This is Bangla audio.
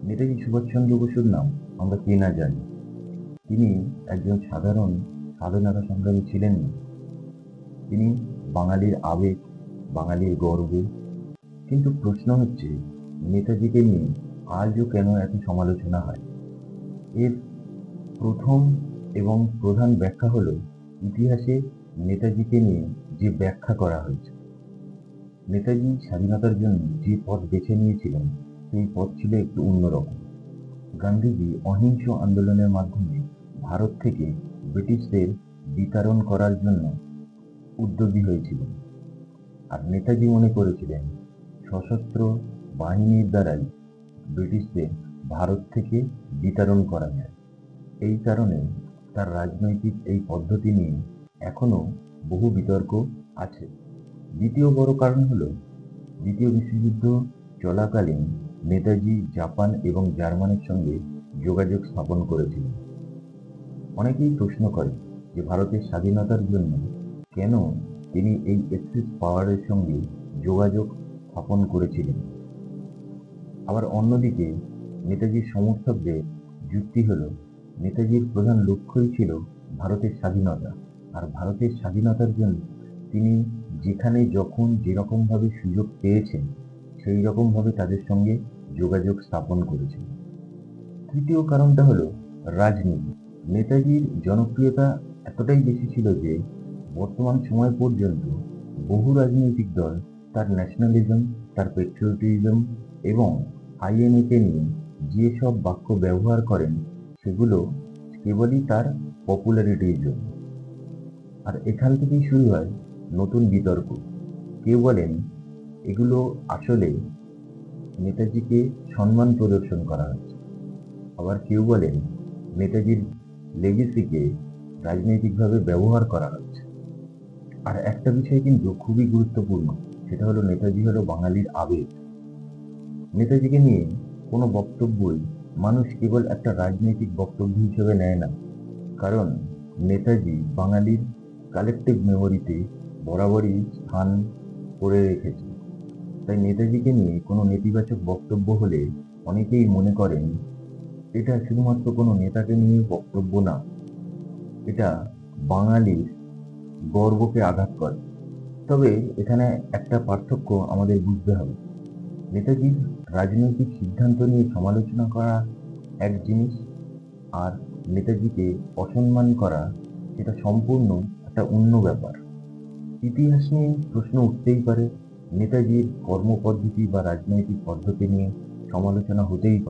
নেতাজি সুভাষচন্দ্র বসুর নাম আমরা কে না জানি। তিনি একজন সাধারণ স্বাধীনতা সংগ্রামী ছিলেন না। তিনি বাঙালির আবেগ, বাঙালির গর্ব। কিন্তু প্রশ্ন হচ্ছে, নেতাজিকে নিয়ে আজও কেন এত সমালোচনা হয়? এর প্রথম এবং প্রধান ব্যাখ্যা হলো, ইতিহাসে নেতাজিকে নিয়ে যে ব্যাখ্যা করা হয়েছে। নেতাজি স্বাধীনতার জন্য যে পথ বেছে নিয়েছিলেন, সেই পথ ছিল একটু অন্যরকম। গান্ধীজি অহিংস আন্দোলনের মাধ্যমে ভারত থেকে ব্রিটিশদের বিতাড়ন করার জন্য উদ্যোগী হয়েছিলেন। আর নেতাজি মনে করেছিলেন সশস্ত্র বাহিনীর দ্বারাই ব্রিটিশদের ভারত থেকে বিতাড়ন করা যায়। এই কারণে তার রাজনৈতিক এই পদ্ধতি নিয়ে এখনো বহু বিতর্ক আছে। দ্বিতীয় বড় কারণ হলো, দ্বিতীয় বিশ্বযুদ্ধ চলাকালীন নেতাজি জাপান এবং জার্মানির সঙ্গে যোগাযোগ স্থাপন করেছিলেন। অনেকেই প্রশ্ন করে যে ভারতের স্বাধীনতার জন্য কেন তিনি এই এক্সিস পাওয়ারের সঙ্গে যোগাযোগ স্থাপন করেছিলেন। আবার অন্যদিকে নেতাজির সমর্থকদের যুক্তি হলো, নেতাজির প্রধান লক্ষ্যই ছিল ভারতের স্বাধীনতা। আর ভারতের স্বাধীনতার জন্য তিনি যেখানে যখন যেরকমভাবে সুযোগ পেয়েছেন, সেই রকমভাবে তাদের সঙ্গে যোগাযোগ স্থাপন করেছেন। তৃতীয় কারণটা হলো রাজনীতি। নেতাজির জনপ্রিয়তা এতটাই বেশি ছিল যে বর্তমান সময় পর্যন্ত বহু রাজনৈতিক দল তার ন্যাশনালিজম, তার পেট্রিয়টিজম এবং আইএনএকে নিয়ে যেসব বাক্য ব্যবহার করেন, সেগুলো কেবলই তার পপুলারিটির জন্য। আর এখান থেকেই শুরু হয় নতুন বিতর্ক। কেউ বলেন এগুলো আসলে নেতাজিকে সম্মান প্রদর্শন করা হচ্ছে। আবার কেউ বলেন নেতাজির লেগেসিকে রাজনৈতিকভাবে ব্যবহার করা হচ্ছে। আর একটা বিষয় কিন্তু খুবই গুরুত্বপূর্ণ, সেটা হলো নেতাজি হলো বাঙালির আবেগ। নেতাজিকে নিয়ে কোনো বক্তব্যই মানুষ কেবল একটা রাজনৈতিক বক্তব্য হিসেবে নেয় না, কারণ নেতাজি বাঙালির কালেকটিভ মেমোরিতে বরাবরই স্থান করে রেখেছে। তাই নেতাজিকে নিয়ে কোনো নেতিবাচক বক্তব্য হলে অনেকেই মনে করেন এটা শুধুমাত্র কোনো নেতাকে নিয়ে বক্তব্য না, এটা বাঙালির গর্বকে আঘাত করে। তবে এখানে একটা পার্থক্য আমাদের বুঝতে হবে। নেতাজির রাজনৈতিক সিদ্ধান্ত নিয়ে সমালোচনা করা এক জিনিস, আর নেতাজিকে অসম্মান করা সেটা সম্পূর্ণ একটা অন্য ব্যাপার। ইতিহাস নিয়ে প্রশ্ন উঠতেই পারে, নেতাজির কর্মপদ্ধতি বা রাজনৈতিক পদ্ধতি নিয়ে সমালোচনা হতেই পারে।